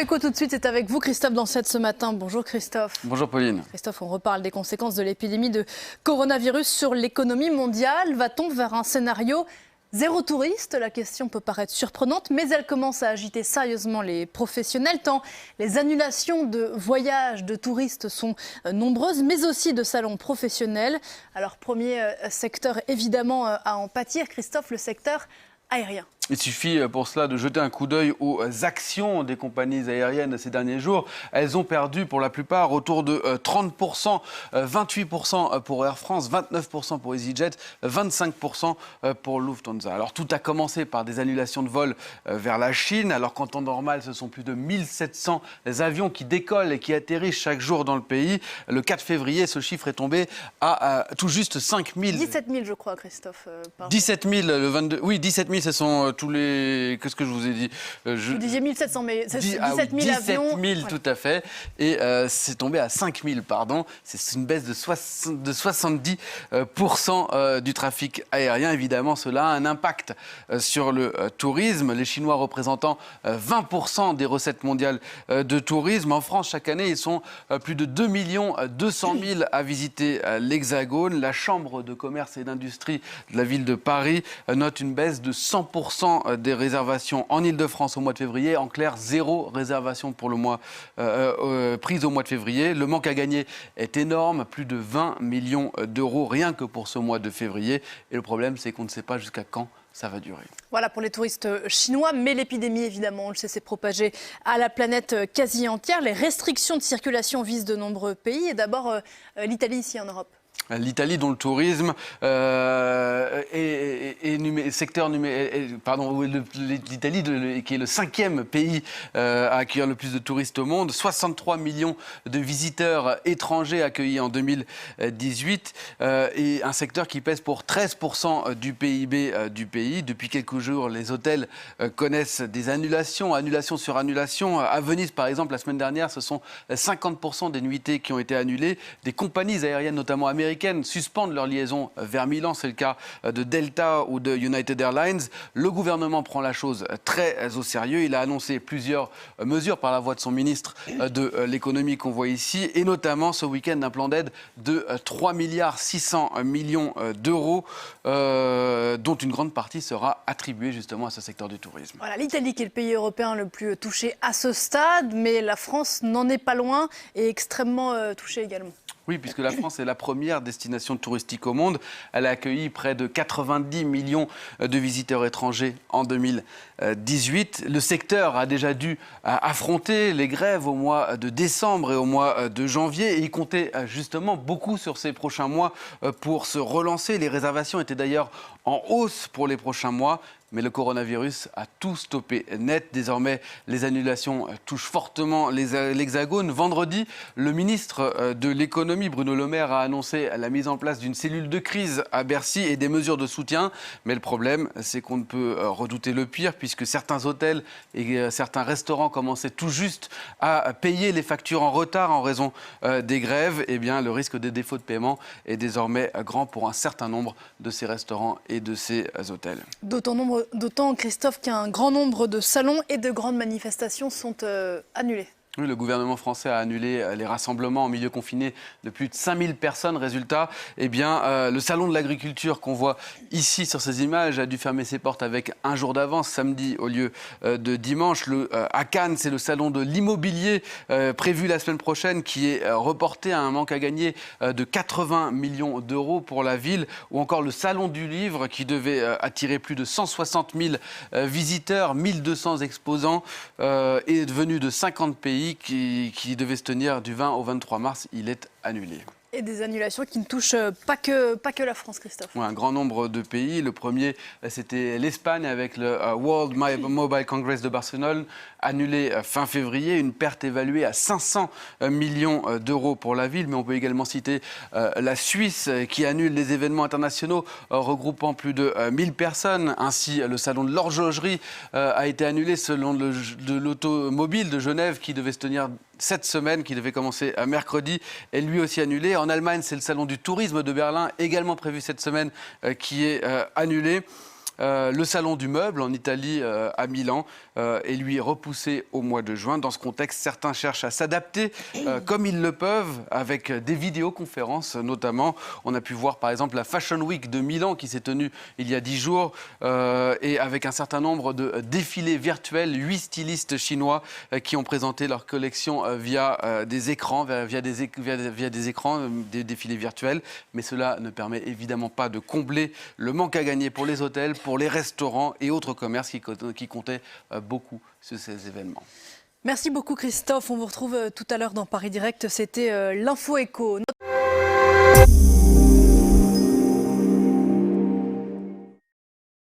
Éco tout de suite, c'est avec vous Christophe Dansette ce matin. Bonjour Christophe. Bonjour Pauline. Christophe, on reparle des conséquences de l'épidémie de coronavirus sur l'économie mondiale. Va-t-on vers un scénario zéro touriste? La question peut paraître surprenante, mais elle commence à agiter sérieusement les professionnels, tant les annulations de voyages de touristes sont nombreuses, mais aussi de salons professionnels. Alors, premier secteur évidemment à en pâtir, Christophe, le secteur aérien. Il suffit pour cela de jeter un coup d'œil aux actions des compagnies aériennes ces derniers jours. Elles ont perdu pour la plupart autour de 30%, 28% pour Air France, 29% pour EasyJet, 25% pour Lufthansa. Alors tout a commencé par des annulations de vols vers la Chine, alors qu'en temps normal, ce sont plus de 1700 avions qui décollent et qui atterrissent chaque jour dans le pays. Le 4 février, ce chiffre est tombé à tout juste 5000. 17 000, je crois, Christophe. 17 000, le 22... Oui, 17 000, ce sont tous les... Qu'est-ce que je vous ai dit Vous disiez 1700, mais c'est 17 000 17 avions. 000, tout à fait. Et c'est tombé à 5 000, pardon. C'est une baisse de 70% du trafic aérien. Évidemment, cela a un impact sur le tourisme. Les Chinois représentant 20% des recettes mondiales de tourisme. En France, chaque année, ils sont plus de 2 200 000 à visiter l'Hexagone. La Chambre de commerce et d'industrie de la ville de Paris note une baisse de 100% des réservations en Ile-de-France au mois de février. En clair, 0 réservation pour le mois prise au mois de février. Le manque à gagner est énorme, plus de 20 millions d'euros rien que pour ce mois de février. Et le problème, c'est qu'on ne sait pas jusqu'à quand ça va durer. Voilà pour les touristes chinois, mais l'épidémie, évidemment, on le sait, s'est propagée à la planète quasi entière. Les restrictions de circulation visent de nombreux pays, et d'abord l'Italie ici en Europe. L'Italie, dont le tourisme l'Italie qui est le 5e pays à accueillir le plus de touristes au monde, 63 millions de visiteurs étrangers accueillis en 2018 et un secteur qui pèse pour 13% du PIB du pays. Depuis quelques jours, les hôtels connaissent des annulations sur annulation. À Venise, par exemple, la semaine dernière, ce sont 50% des nuitées qui ont été annulées. Des compagnies aériennes, notamment américaines, suspendent leur liaison vers Milan. C'est le cas de Delta ou de United Airlines. Le gouvernement prend la chose très au sérieux. Il a annoncé plusieurs mesures par la voix de son ministre de l'économie qu'on voit ici, et notamment ce week-end un plan d'aide de 3,6 milliards d'euros, dont une grande partie sera attribuée justement à ce secteur du tourisme. Voilà, l'Italie qui est le pays européen le plus touché à ce stade, mais la France n'en est pas loin et extrêmement touchée également. Oui, puisque la France est la première destination touristique au monde. Elle a accueilli près de 90 millions de visiteurs étrangers en 2018. Le secteur a déjà dû affronter les grèves au mois de décembre et au mois de janvier. Et il comptait justement beaucoup sur ces prochains mois pour se relancer. Les réservations étaient d'ailleurs en hausse pour les prochains mois. Mais le coronavirus a tout stoppé net. Désormais, les annulations touchent fortement l'Hexagone. Vendredi, le ministre de l'économie, Bruno Le Maire, a annoncé la mise en place d'une cellule de crise à Bercy et des mesures de soutien. Mais le problème, c'est qu'on ne peut redouter le pire, puisque certains hôtels et certains restaurants commençaient tout juste à payer les factures en retard en raison des grèves. Eh bien, le risque de défaut de paiement est désormais grand pour un certain nombre de ces restaurants et de ces hôtels. D'autant, Christophe, qu'un grand nombre de salons et de grandes manifestations sont annulés. Oui, le gouvernement français a annulé les rassemblements en milieu confiné de plus de 5000 personnes. Résultat, le salon de l'agriculture qu'on voit ici sur ces images a dû fermer ses portes avec un jour d'avance, samedi au lieu de dimanche. À Cannes, c'est le salon de l'immobilier prévu la semaine prochaine qui est reporté à un manque à gagner de 80 millions d'euros pour la ville. Ou encore le salon du livre qui devait attirer plus de 160 000 visiteurs, 1200 exposants est devenu de 50 pays. Qui devait se tenir du 20 au 23 mars, il est annulé. Et des annulations qui ne touchent pas que la France, Christophe. Oui, un grand nombre de pays. Le premier, c'était l'Espagne avec le World Mobile Congress de Barcelone, annulé fin février, une perte évaluée à 500 millions d'euros pour la ville. Mais on peut également citer la Suisse qui annule les événements internationaux regroupant plus de 1000 personnes. Ainsi, le salon de l'horlogerie a été annulé selon de l'automobile de Genève qui devait se tenir cette semaine, qui devait commencer mercredi, est lui aussi annulé. En Allemagne, c'est le salon du tourisme de Berlin, également prévu cette semaine, qui est annulé. Le salon du meuble en Italie, à Milan, est lui repoussé au mois de juin. Dans ce contexte, certains cherchent à s'adapter comme ils le peuvent avec des vidéoconférences notamment. On a pu voir par exemple la Fashion Week de Milan qui s'est tenue il y a 10 jours et avec un certain nombre de défilés virtuels, 8 stylistes chinois qui ont présenté leur collection via des écrans, via des écrans, des défilés virtuels. Mais cela ne permet évidemment pas de combler le manque à gagner pour les hôtels, pour les restaurants et autres commerces qui comptaient beaucoup sur ces événements. Merci beaucoup Christophe, on vous retrouve tout à l'heure dans Paris Direct, c'était l'Info Éco.